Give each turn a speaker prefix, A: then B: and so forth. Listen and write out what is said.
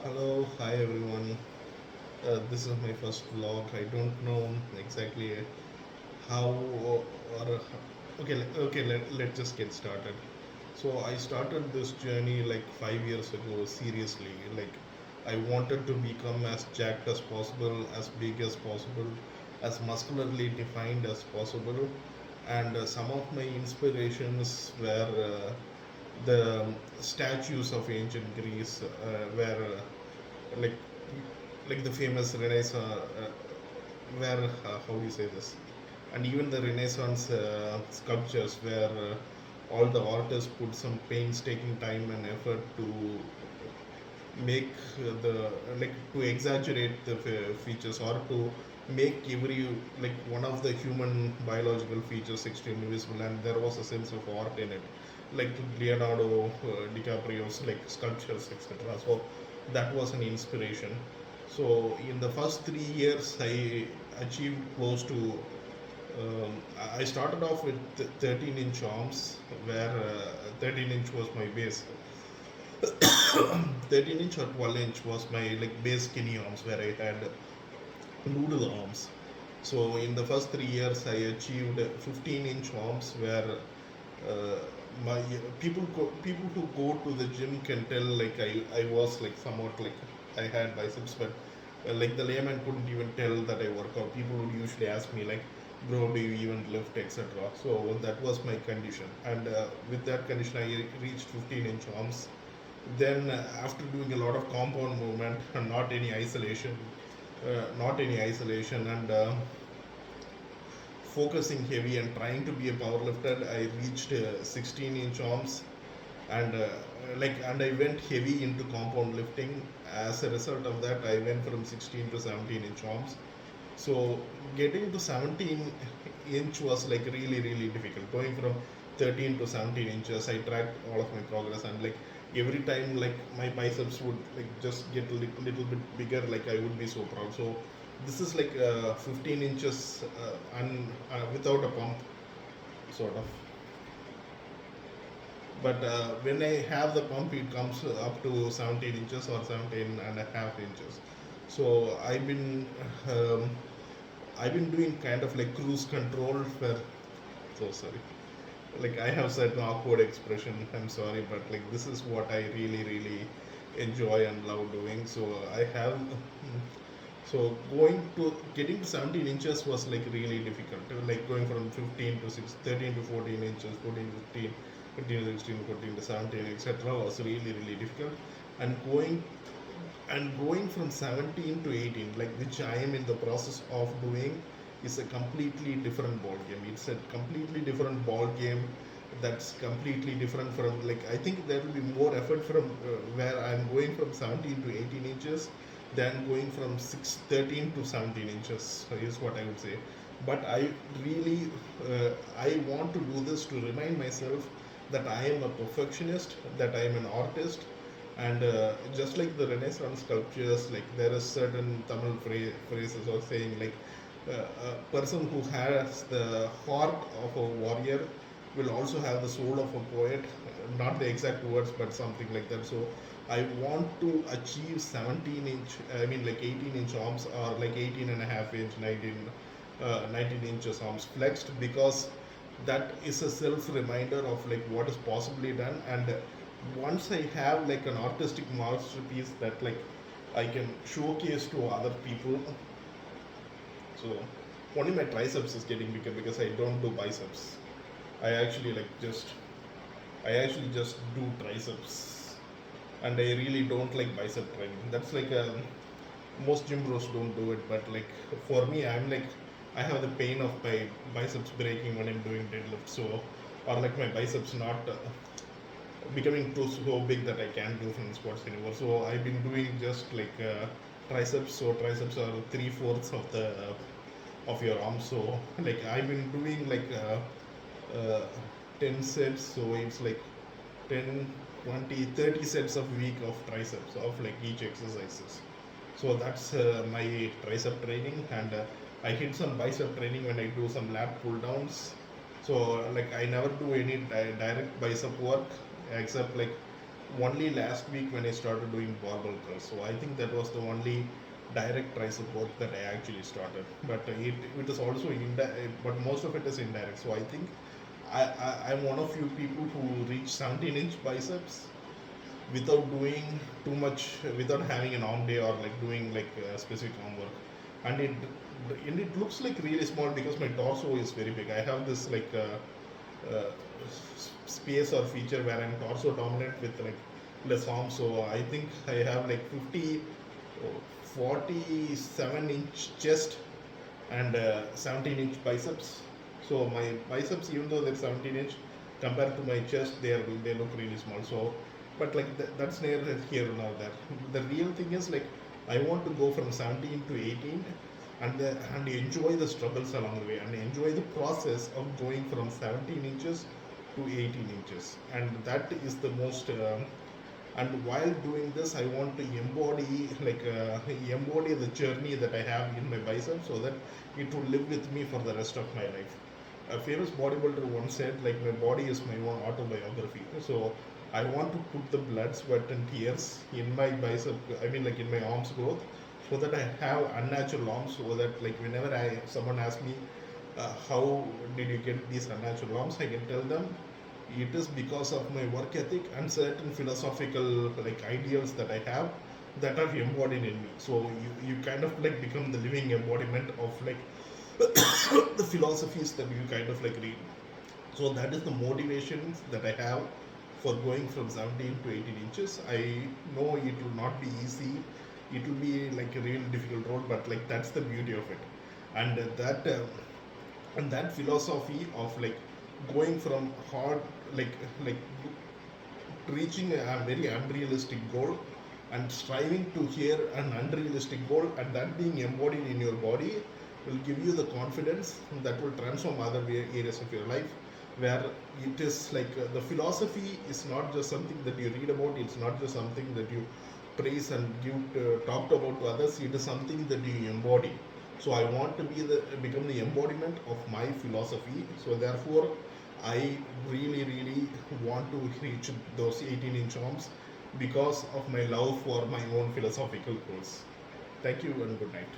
A: Hello, hi everyone. This is my first vlog. I don't know exactly how or okay, let's just get started. So I started this journey like 5 years ago. Seriously, like I wanted to become as jacked as possible, as big as possible, as muscularly defined as possible, and some of my inspirations were the statues of ancient Greece, where like the famous Renaissance, where how do you say this? And even the Renaissance sculptures, where all the artists put some painstaking time and effort to make the like to exaggerate the features or to make every like one of the human biological features extremely visible, and there was a sense of art in it, like Leonardo DiCaprio's like sculptures, etc. So that was an inspiration. So in the first 3 years I achieved close to I started off with 13-inch arms, where 13-inch was my base. 13-inch or 12-inch was my like base skinny arms, where I had noodle arms. So in the first 3 years, I achieved 15-inch arms, where uh, my people who go to the gym can tell like I was like somewhat like I had biceps, but like the layman couldn't even tell that I work out. People would usually ask me like, "Bro, do you even lift, etc." So that was my condition, and with that condition, I reached 15-inch arms. Then after doing a lot of compound movement and not any isolation, and focusing heavy and trying to be a power lifter, I reached 16-inch arms, and and I went heavy into compound lifting. As a result of that, I went from 16 to 17-inch arms. So getting to 17 inch was like really really difficult. Going from 13 to 17 inches, I tracked all of my progress, and like every time like my biceps would like just get a little bit bigger, like I would be so proud. So this is like 15 inches and without a pump, sort of. But when I have the pump, it comes up to 17 inches or 17 and a half inches. So um, I've been doing kind of like cruise control where, so sorry. Like I have certain awkward expression. I'm sorry, but like this is what I really, really enjoy and love doing. So I have, so going to getting to 17 inches was like really difficult. Like going from 15 to 6, 13 to 14 inches, 14 to 15, 15 to 16, 14 to 17, etc. was really, really difficult. And going from 17 to 18, like which I am in the process of doing, is a completely different ball game. It's a completely different ball game. That's completely different from like I think there will be more effort from where I'm going from 17 to 18 inches than going from 13 to 17 inches, is what I would say. But I really I want to do this to remind myself that I am a perfectionist, that I am an artist, and just like the Renaissance sculptures, like there is certain Tamil phrases or saying like a person who has the heart of a warrior will also have the soul of a poet. Not the exact words, but something like that. So I want to achieve 17 inch, I mean like 18-inch arms, or like 18 and a half inch, 19 inches arms flexed, because that is a self reminder of like what is possibly done. And once I have like an artistic masterpiece that like I can showcase to other people. So only my triceps is getting bigger because I don't do biceps. I actually like just I actually just do triceps, and I really don't like bicep training. That's like most gym bros don't do it, but like for me, I'm like I have the pain of my biceps breaking when I'm doing deadlift. So or like my biceps not becoming too so big that I can't do from squats anymore. So I've been doing just like triceps. So triceps are 3/4 of the of your arm. So like I've been doing like 10 sets. So it's like 10, 20, 30 sets of week of triceps of like each exercises. So that's my tricep training, and I hit some bicep training when I do some lat pull downs. So like I never do any direct bicep work except like only last week when I started doing barbell curls. So I think that was the only direct tricep work that I actually started. But it is also indirect, but most of it is indirect. So I think I'm one of few people who reach 17-inch biceps without doing too much, without having an arm day or like doing like specific arm work. And it looks like really small because my torso is very big. I have this like space or feature where I'm torso dominant with like less arms. So I think I have like 47-inch chest and 17-inch biceps. So my biceps, even though they're 17-inch, compared to my chest, they look really small. So, but like that's neither here nor there. The real thing is like I want to go from 17 to 18, and enjoy the struggles along the way, and enjoy the process of going from 17 inches to 18 inches, and that is the most. And while doing this, I want to embody embody the journey that I have in my bicep, so that it will live with me for the rest of my life. A famous bodybuilder once said, like, my body is my own autobiography. So I want to put the blood, sweat and tears in my bicep, I mean like in my arms growth, so that I have unnatural arms, so that like whenever someone asks me how did you get these unnatural arms, I can tell them it is because of my work ethic and certain philosophical like ideals that I have that are embodied in me. So you kind of like become the living embodiment of like the philosophies that you kind of like read. So that is the motivations that I have for going from 17 to 18 inches. I know it will not be easy. It will be like a really difficult road, but like that's the beauty of it. And that philosophy of like going from hard like reaching a very unrealistic goal and striving to hear an unrealistic goal, and that being embodied in your body will give you the confidence that will transform other areas of your life, where it is like the philosophy is not just something that you read about, it's not just something that you praise and give talked about to others, it is something that you embody. So I want to become the embodiment of my philosophy. So therefore I really want to reach those 18-inch arms because of my love for my own philosophical goals. Thank you and good night.